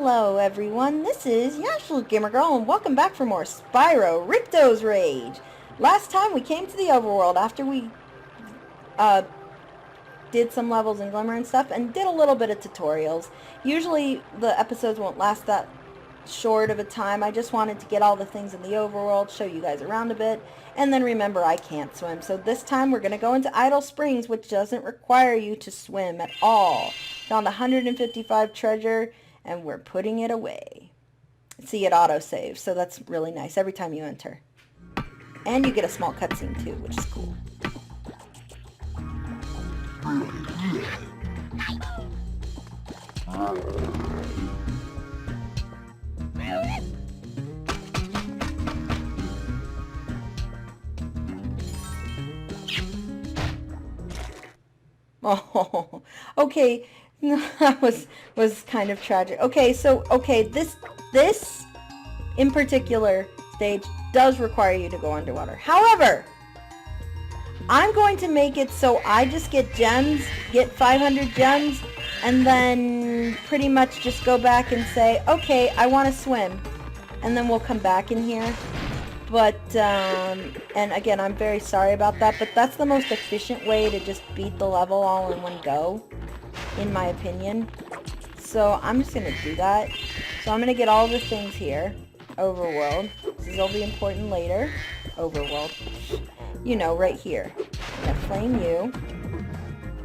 Hello everyone, this is YoshiGamerGirl and welcome back for more Spyro, Ripto's Rage. Last time we came to the overworld after we did some levels in Glimmer and stuff and did a little bit of tutorials. Usually the episodes won't last that short of a time. I just wanted to get all the things in the overworld, show you guys around a bit, and then remember I can't swim. So this time we're going to go into Idle Springs, which doesn't require you to swim at all. Found 155 treasure and we're putting it away. See, it autosaves, so that's really nice every time you enter. And you get a small cutscene too, which is cool. Oh, okay. That was kind of tragic. Okay, so this in particular stage does require you to go underwater. However, I'm going to make it so I just get gems, get 500 gems, and then pretty much just go back and say, okay, I want to swim, and then we'll come back in here. But, and again, I'm very sorry about that, but that's the most efficient way to just beat the level all in one go, in my opinion. So I'm just going to do that. So I'm going to get all the things here. Overworld. This will be important later. Overworld. You know, right here. I'm going to flame you.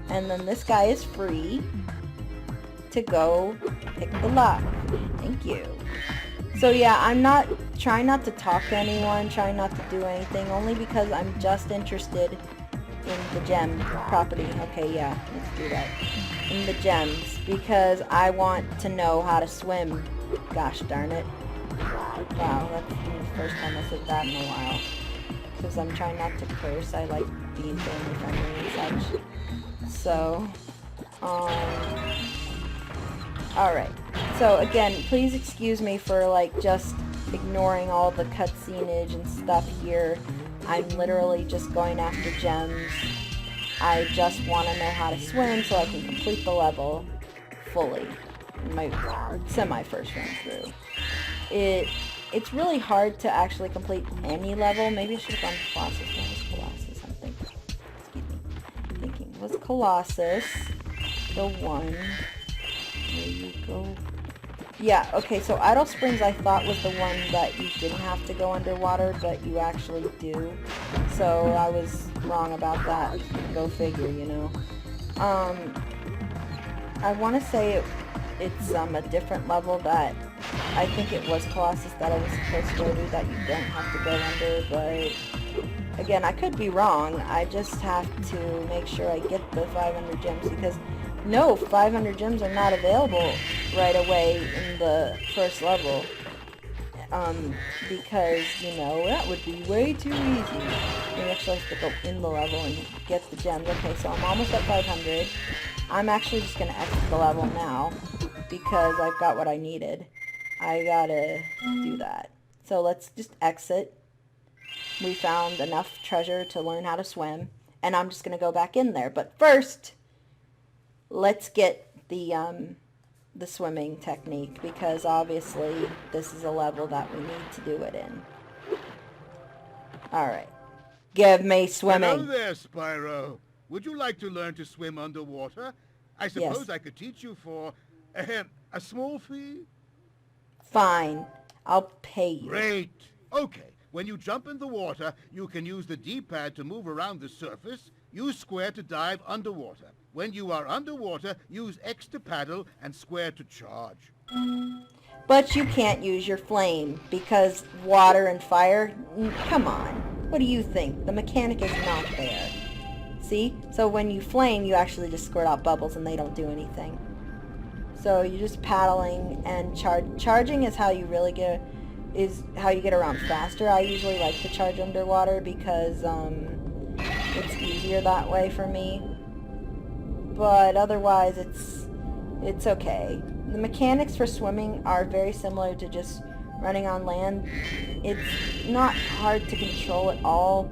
And then this guy is free to go pick the lock. Thank you. So yeah, I'm not trying not to talk to anyone, trying not to do anything, only because I'm just interested in the gem property. Okay, yeah, let's do that. In the gems, because I want to know how to swim. Gosh darn it. Wow, that's the first time I said that in a while. Because I'm trying not to curse, I like being family friendly and such. So, alright. So again, please excuse me for like just ignoring all the cutscenage and stuff here. I'm literally just going after gems. I just want to know how to swim so I can complete the level fully in my semi-first run through. It's really hard to actually complete any level. Maybe I should have gone to Colossus. What was Colossus? I'm thinking. Excuse me. Thinking. Was Colossus the one where you go? Yeah, okay, so Idle Springs I thought was the one that you didn't have to go underwater, but you actually do. So I was wrong about that. Go figure, you know. I want to say it's a different level that I think it was Colossus that I was supposed to go to that you don't have to go under, but again, I could be wrong. I just have to make sure I get the 500 gems because no, 500 gems are not available right away in the first level. Because, you know, that would be way too easy. You actually have to go in the level and get the gems. Okay, so I'm almost at 500. I'm actually just going to exit the level now because I've got what I needed. I gotta do that. So let's just exit. We found enough treasure to learn how to swim, and I'm just going to go back in there. But first, let's get the swimming technique, because obviously this is a level that we need to do it in. Alright. Give me swimming. Hello there, Spyro. Would you like to learn to swim underwater? I suppose Yes. I could teach you for a small fee? Fine. I'll pay you. Great. Okay. When you jump in the water, you can use the D-pad to move around the surface. Use square to dive underwater. When you are underwater, use X to paddle and square to charge. But you can't use your flame because water and fire, come on. What do you think? The mechanic is not there. See? So when you flame, you actually just squirt out bubbles and they don't do anything. So you're just paddling and charging is how you really get around faster. I usually like to charge underwater because it's easier that way for me. But otherwise it's okay. The mechanics for swimming are very similar to just running on land. It's not hard to control at all,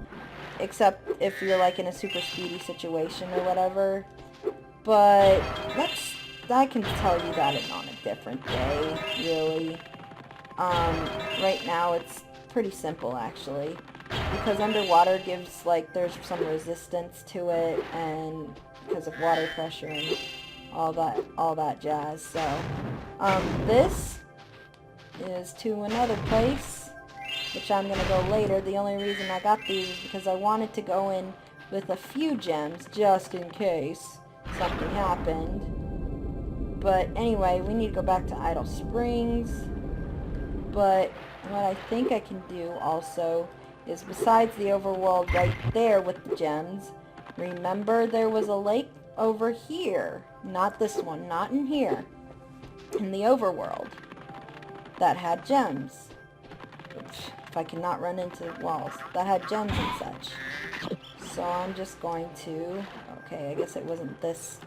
except if you're like in a super speedy situation or whatever. But I can tell you that in on a different day, really. Right now it's pretty simple, actually. Because underwater gives, like, there's some resistance to it, and because of water pressure and all that jazz. So, this is to another place, which I'm gonna go later. The only reason I got these is because I wanted to go in with a few gems, just in case something happened. But anyway, we need to go back to Idle Springs. But what I think I can do also is, besides the overworld right there with the gems, remember there was a lake over here. Not this one, not in here. In the overworld. That had gems. If I cannot run into walls. That had gems and such. So I'm just going to... Okay, I guess it wasn't this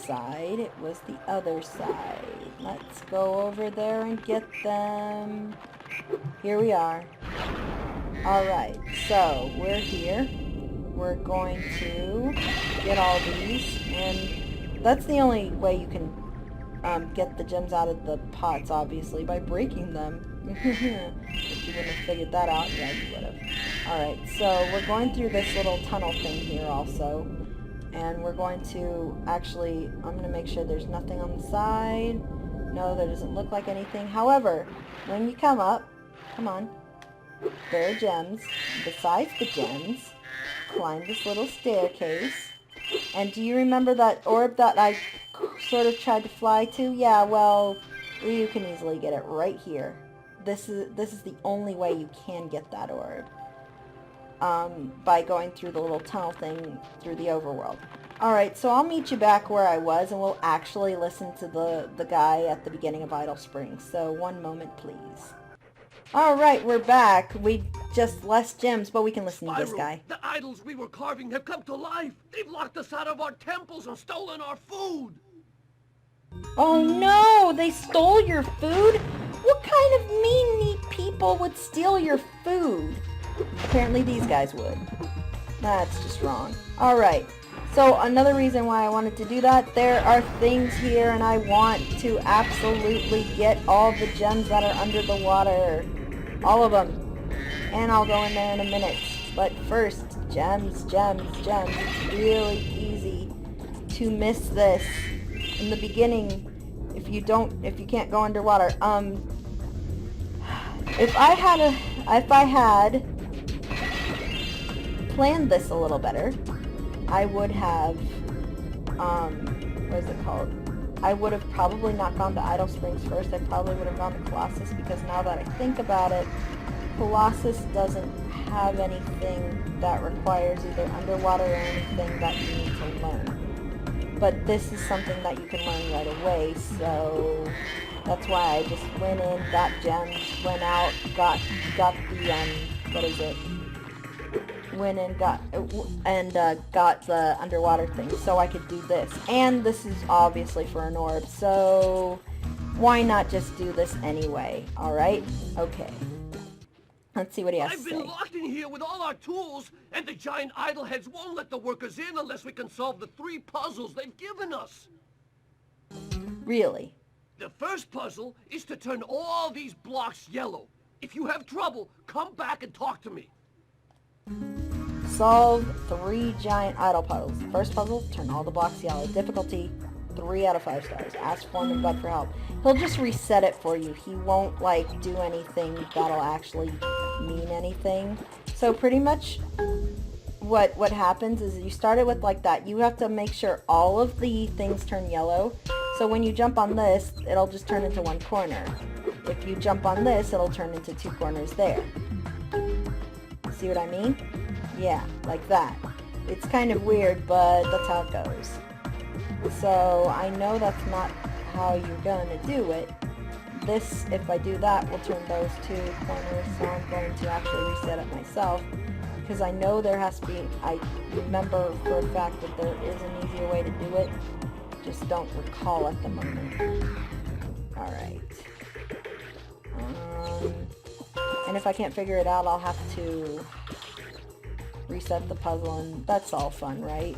side. It was the other side. Let's go over there and get them. Here we are. Alright, so we're here. We're going to get all these, and that's the only way you can get the gems out of the pots, obviously, by breaking them. If you wouldn't have figured that out, yeah, you would have. Alright, so we're going through this little tunnel thing here also, and we're going to actually, I'm going to make sure there's nothing on the side. No, there doesn't look like anything. However, when you come up, come on, there are gems. Besides the gems, climb this little staircase. And do you remember that orb that I sort of tried to fly to? Yeah, well, you can easily get it right here. This is the only way you can get that orb. By going through the little tunnel thing through the overworld. Alright, so I'll meet you back where I was, and we'll actually listen to the guy at the beginning of Idle Springs. So, one moment, please. Alright, we're back. We just less gems, but we can listen to this guy. The idols we were carving have come to life. They've locked us out of our temples and stolen our food. Oh no! They stole your food? What kind of mean people would steal your food? Apparently these guys would. That's just wrong. Alright, so another reason why I wanted to do that, there are things here and I want to absolutely get all the gems that are under the water. All of them. And I'll go in there in a minute. But first, gems, gems, gems. It's really easy to miss this in the beginning if you can't go underwater. If I had planned this a little better, I would have, what is it called? I would have probably not gone to Idle Springs first. I probably would have gone to Colossus, because now that I think about it, Colossus doesn't have anything that requires either underwater or anything that you need to learn. But this is something that you can learn right away, so that's why I just went in, got gems, went out, got the, what is it? Went in, got the underwater thing, so I could do this. And this is obviously for an orb, so why not just do this anyway? Alright? Okay. Let's see what he has to say. I've been locked in here with all our tools, and the giant idol heads won't let the workers in unless we can solve the 3 puzzles they've given us. Really? The first puzzle is to turn all these blocks yellow. If you have trouble, come back and talk to me. Solve 3 giant idol puzzles. First puzzle, turn all the blocks yellow. Difficulty, 3 out of 5 stars. Ask Foreman Bud for help. He'll just reset it for you. He won't, like, do anything that'll actually mean anything. So pretty much what happens is you start it with like that. You have to make sure all of the things turn yellow. So when you jump on this, it'll just turn into 1 corner. If you jump on this, it'll turn into 2 corners there. See what I mean? Yeah, like that. It's kind of weird, but that's how it goes. So I know that's not how you're going to do it. This, if I do that, will turn those 2 corners, so I'm going to actually reset it myself. Because I know there has to be, I remember for a fact that there is an easier way to do it. Just don't recall at the moment. Alright. And if I can't figure it out, I'll have to reset the puzzle, and that's all fun, right?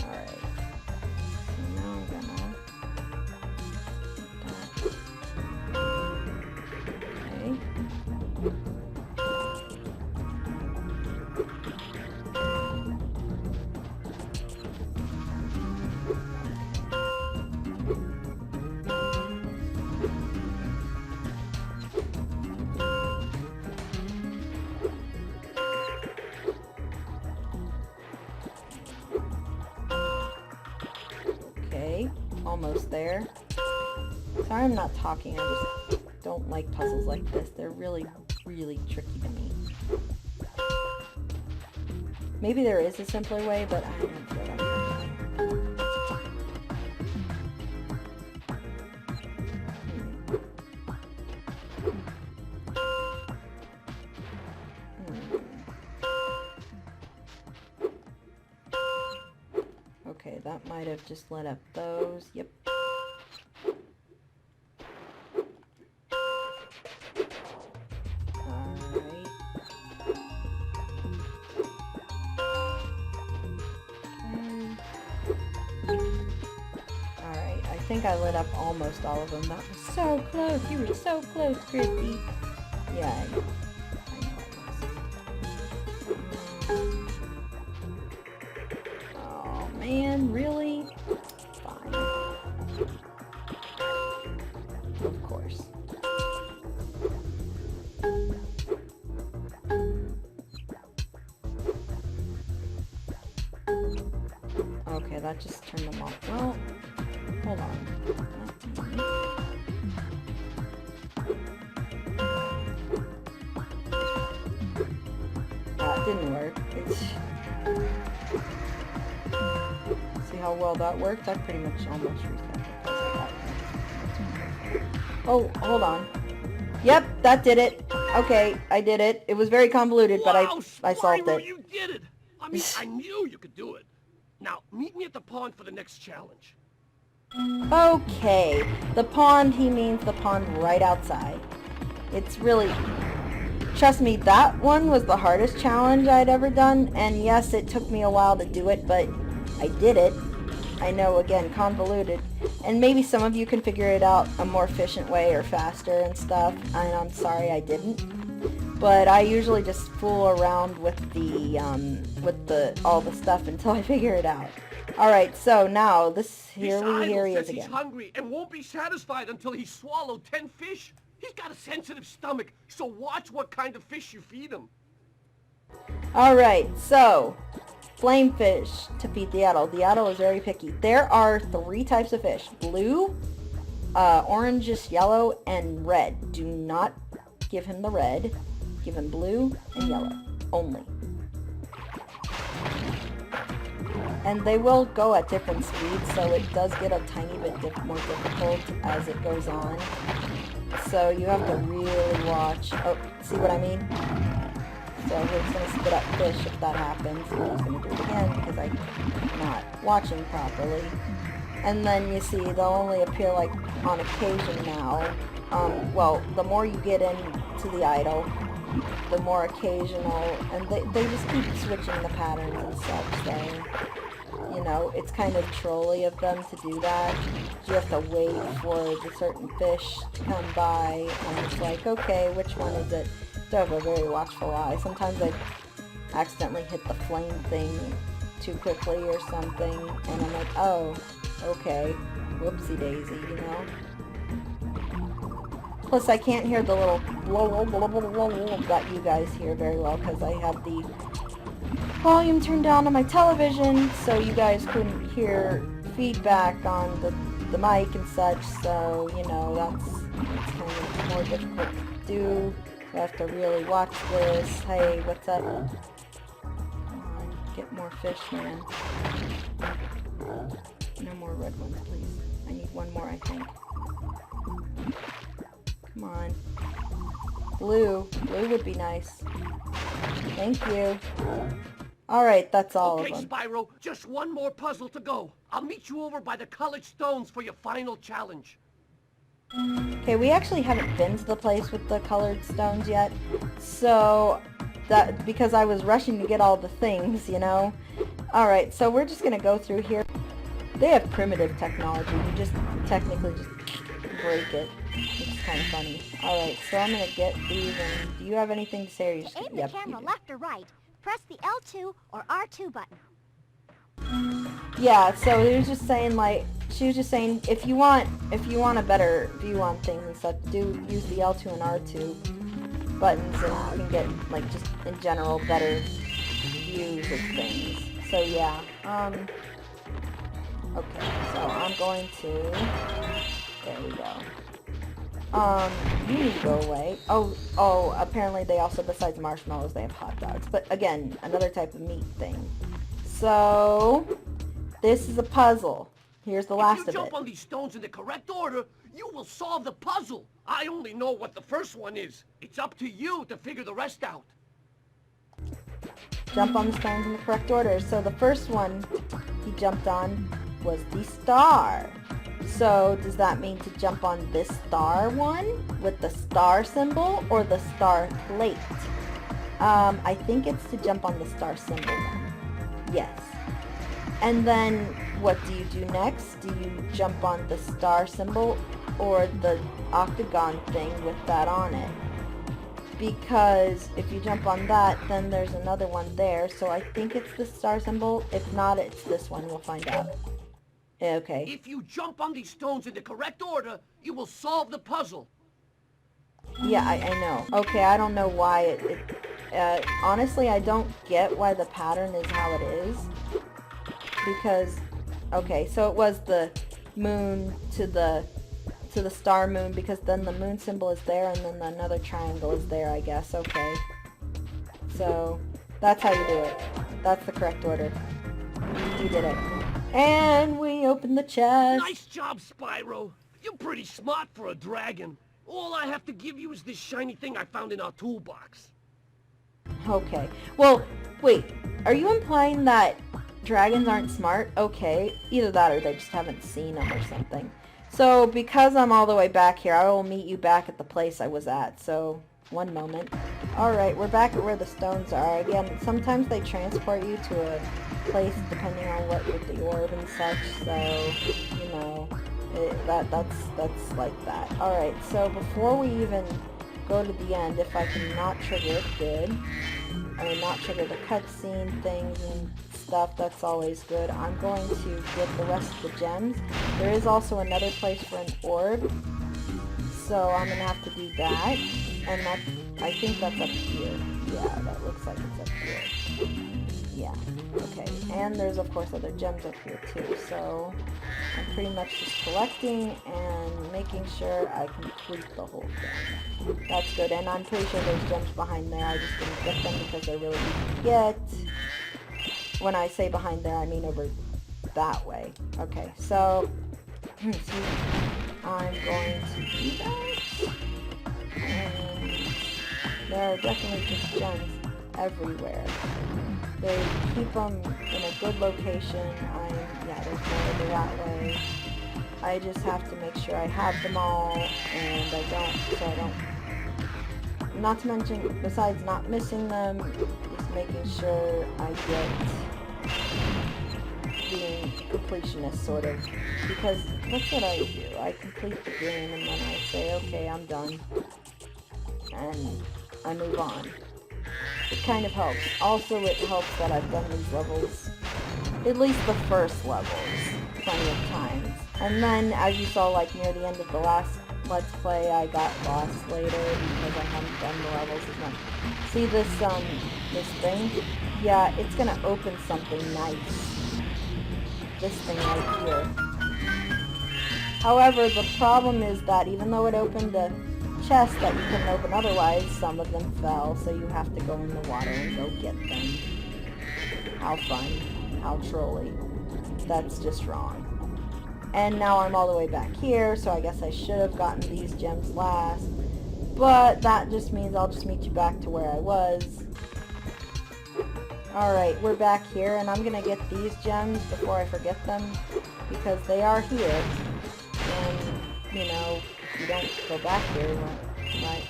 Alright. almost there. Sorry I'm not talking, I just don't like puzzles like this. They're really, really tricky to me. Maybe there is a simpler way, but I don't feel like it. Okay, that might have just lit up those. Yep. Alright. Alright, I think I lit up almost all of them. That was so close. You were so close, Christy. Yeah, I know it was. Oh man, really? Fine. Of course. Okay, that just turned them off. Well, hold on. That didn't work. See how well that worked? I pretty much almost reset it. Oh, hold on. Yep, that did it. Okay, I did it. It was very convoluted, but I solved Spyro, it. you did it! I mean, I knew you could do it. Now, meet me at the pond for the next challenge. Okay, the pond, he means the pond right outside. It's really... Trust me, that one was the hardest challenge I'd ever done, and yes, it took me a while to do it, but I did it. I know, again, convoluted. And maybe some of you can figure it out a more efficient way or faster and stuff, and I'm sorry I didn't. But I usually just fool around with all the stuff until I figure it out. Alright, so now, here he is again. He's hungry and won't be satisfied until he's swallowed 10 fish. He's got a sensitive stomach, so watch what kind of fish you feed him. Alright, so, flame fish to feed the adult. The adult is very picky. There are 3 types of fish. Blue, orangish yellow, and red. Do not give him the red. Give him blue and yellow only. And they will go at different speeds, so it does get a tiny bit more difficult as it goes on. So you have to really watch. Oh, see what I mean? So he's going to spit up fish if that happens. And he's going to do it again because I'm not watching properly. And then you see they'll only appear like on occasion now. Well, the more you get into the idol, the more occasional, and they just keep switching the patterns and such, so, you know, it's kind of trolly of them to do that. You have to wait for the certain fish to come by, and it's like, okay, which one is it? So I have a very watchful eye. Sometimes I accidentally hit the flame thing too quickly or something, and I'm like, oh, okay, whoopsie daisy, you know? Plus, I can't hear the little that you guys hear very well because I have the volume turned down on my television, so you guys couldn't hear feedback on the mic and such. So, you know, that's kind of more difficult to do. You have to really watch this. Hey, what's up? Come on, get more fish, man. No more red ones, please. I need one more, I think. Come on. Blue. Blue would be nice. Thank you. Alright, that's all of them. Okay, Spyro, just one more puzzle to go. I'll meet you over by the colored stones for your final challenge. Okay, we actually haven't been to the place with the colored stones yet. So, because I was rushing to get all the things, you know. Alright, so we're just going to go through here. They have primitive technology. You just technically just break it. It's kind of funny. Alright, so I'm going to get these, and do you have anything to say? Or you just, To aim yep, the camera you do. left or right, press the L2 or R2 button. Yeah, so he was just saying, like, she was just saying, if you want a better view on things and stuff, use the L2 and R2 buttons, and you can get, like, just in general better views of things. So yeah, okay, so I'm I'm going to... There we go. You need to go away. Oh, apparently they also, besides marshmallows, they have hot dogs. But again, another type of meat thing. So, this is a puzzle. Here's the last of it. If you jump on these stones in the correct order, you will solve the puzzle. I only know what the first one is. It's up to you to figure the rest out. Jump on the stones in the correct order. So the first one he jumped on was the star. So does that mean to jump on this star one with the star symbol or the star plate? I think it's to jump on the star symbol one. Yes. And then what do you do next? Do you jump on the star symbol or the octagon thing with that on it? Because if you jump on that, then there's another one there. So I think it's the star symbol. If not, it's this one. We'll find out. Okay. If you jump on these stones in the correct order, you will solve the puzzle. Yeah, I know. Okay, I don't know why honestly, I don't get why the pattern is how it is. Because, okay, so it was the moon to the star moon, because then the moon symbol is there and then another triangle is there, I guess. Okay. So, that's how you do it. That's the correct order. You did it. And we opened the chest. Nice job, Spyro. You're pretty smart for a dragon. All I have to give you is this shiny thing I found in our toolbox. Okay. Well, wait. Are you implying that dragons aren't smart? Okay. Either that or they just haven't seen them or something. So, because I'm all the way back here, I will meet you back at the place I was at. So, one moment. Alright, we're back at where the stones are. Again, sometimes they transport you to a place depending on what with the orb and such. So, you know, that's like that. Alright, so before we even go to the end, if I can not trigger it, good. Or not trigger the cutscene things and stuff, that's always good. I'm going to get the rest of the gems. There is also another place for an orb, so I'm going to have to do that. And I think that's up here. Yeah, that looks like it's up here. Yeah, okay. And there's of course other gems up here too, so I'm pretty much just collecting and making sure I complete the whole thing. That's good, and I'm pretty sure there's gems behind there. I just didn't get them because they're really easy to get. When I say behind there, I mean over that way. Okay, so I'm going to do that. And there are definitely just gems everywhere. They keep them in a good location. Yeah, there's more over that way. I just have to make sure I have them all, and I don't, not to mention, besides not missing them, just making sure I get being completionist, sort of, because that's what I do. I complete the game, and then I say, okay, I'm done, and I move on. It kind of helps. Also, it helps that I've done these levels, at least the first levels, plenty of times. And then, as you saw, like, near the end of the last Let's Play, I got lost later because I hadn't done the levels as much. See this, this thing? Yeah, it's gonna open something nice. This thing right here. However, the problem is that even though it opened a chest that you couldn't open otherwise, some of them fell, so you have to go in the water and go get them. How fun. How trolly. That's just wrong. And now I'm all the way back here, so I guess I should have gotten these gems last. But that just means I'll just meet you back to where I was. Alright, we're back here, and I'm gonna get these gems before I forget them, because they are here. And, you know, if you don't go back here,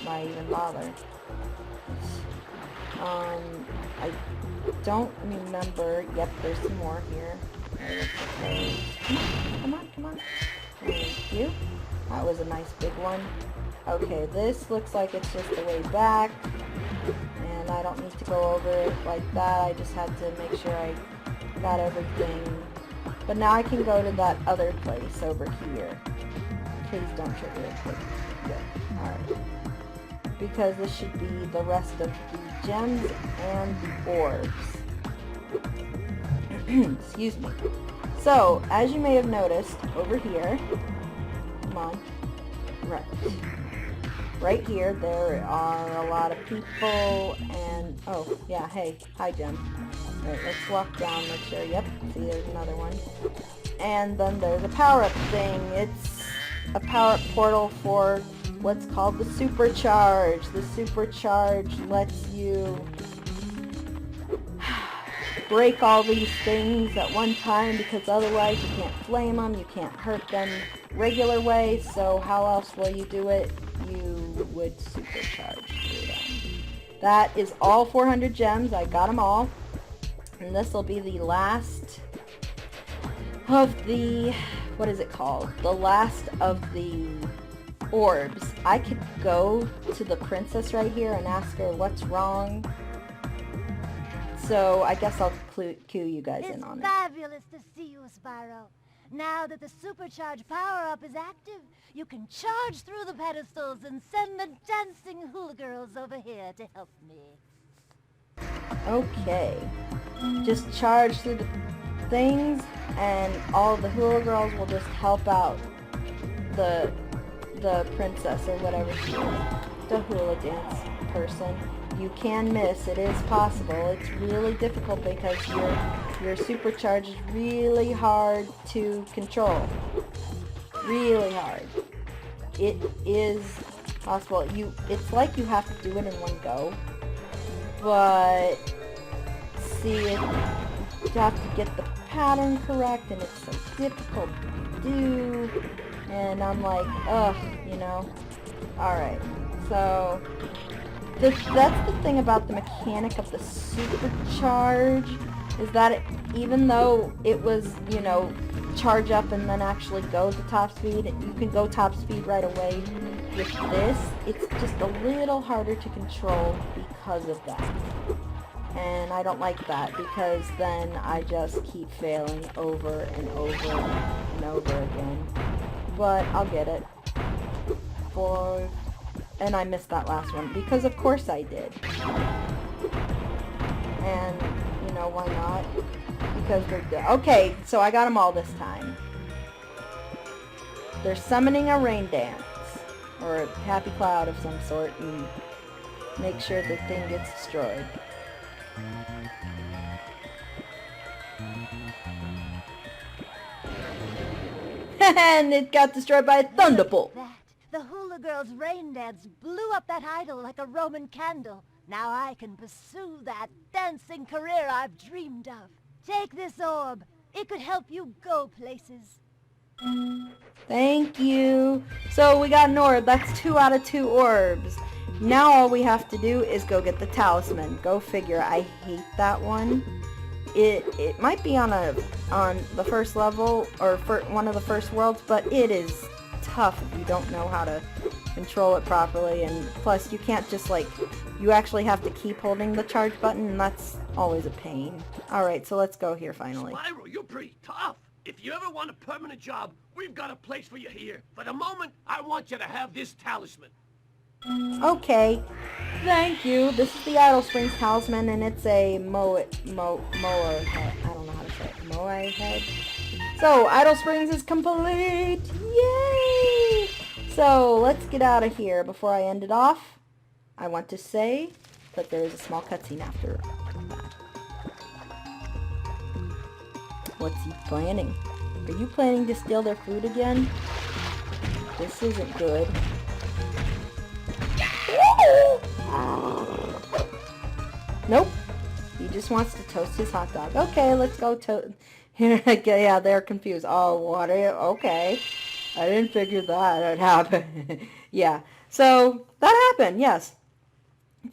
why even bother? I don't remember. Yep, there's some more here. Come on. Thank you. That was a nice big one. Okay, this looks like it's just the way back. And I don't need to go over it like that. I just had to make sure I got everything. But now I can go to that other place over here. Please don't trigger it. Good. Alright. Because this should be the rest of the gems and the orbs. Excuse me. So, as you may have noticed, over here, come on, right here, there are a lot of people, and, oh, yeah, hey, hi, Jen. Alright, let's walk down, make sure, yep, see, there's another one. And then there's a power-up thing. It's a power-up portal for what's called the supercharge. The supercharge lets you break all these things at one time, because otherwise you can't flame them, you can't hurt them regular way, so how else will you do it? You would supercharge through them. That is all 400 gems. I got them all. And this will be the last of the, what is it called? The last of the orbs. I could go to the princess right here and ask her what's wrong. So I guess I'll cue you guys in on it. It's fabulous to see you, Spyro. Now that the supercharge power-up is active, you can charge through the pedestals and send the dancing hula girls over here to help me. Okay. Just charge through the things, and all the hula girls will just help out the princess or whatever she is, the hula dance person. You can miss. It is possible. It's really difficult because your supercharge is really hard to control. Really hard. It is possible. It's like you have to do it in one go. But see, you have to get the pattern correct, and it's so difficult to do. And I'm like, ugh, you know. Alright, so that's the thing about the mechanic of the supercharge, is that even though it was, you know, charge up and then actually go to top speed, you can go top speed right away. With this, it's just a little harder to control because of that. And I don't like that, because then I just keep failing over and over and over again. But I'll get it. And I missed that last one, because of course I did. And, you know, why not? Because they're good. Okay, so I got them all this time. They're summoning a rain dance, or a happy cloud of some sort, and make sure the thing gets destroyed. And it got destroyed by a thunderbolt. That. The hula girls' rain dance blew up that idol like a Roman candle. Now I can pursue that dancing career I've dreamed of. Take this orb. It could help you go places. Thank you. So we got an orb. That's 2 out of 2 orbs. Now all we have to do is go get the talisman. Go figure. I hate that one. It might be on the first level, or one of the first worlds, but it is tough if you don't know how to control it properly, and plus you can't just you actually have to keep holding the charge button, and that's always a pain. Alright, so let's go here finally. Spyro, you're pretty tough. If you ever want a permanent job, we've got a place for you here. For the moment, I want you to have this talisman. Okay, thank you. This is the Idle Springs talisman, and it's a mower head. I don't know how to say it. Mower head. So, Idle Springs is complete! Yay! So, let's get out of here. Before I end it off, I want to say that there is a small cutscene after that. What's he planning? Are you planning to steal their food again? This isn't good. Nope. He just wants to toast his hot dog. Okay, let's go yeah, they're confused. Oh, what? Okay. I didn't figure that would happen. Yeah. So, that happened, yes.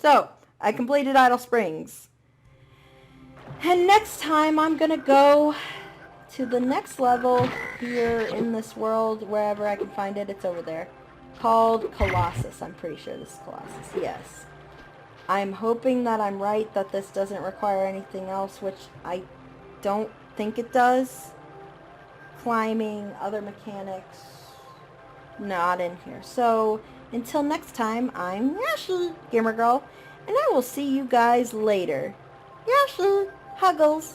So, I completed Idle Springs. And next time, I'm gonna go to the next level here in this world, wherever I can find it. It's over there. Called Colossus. I'm pretty sure this is Colossus. Yes. I'm hoping that I'm right, that this doesn't require anything else, which I don't think it does. Climbing, other mechanics, not in here. So, until next time, I'm YoshiGamerGirl, and I will see you guys later. Yoshi, huggles.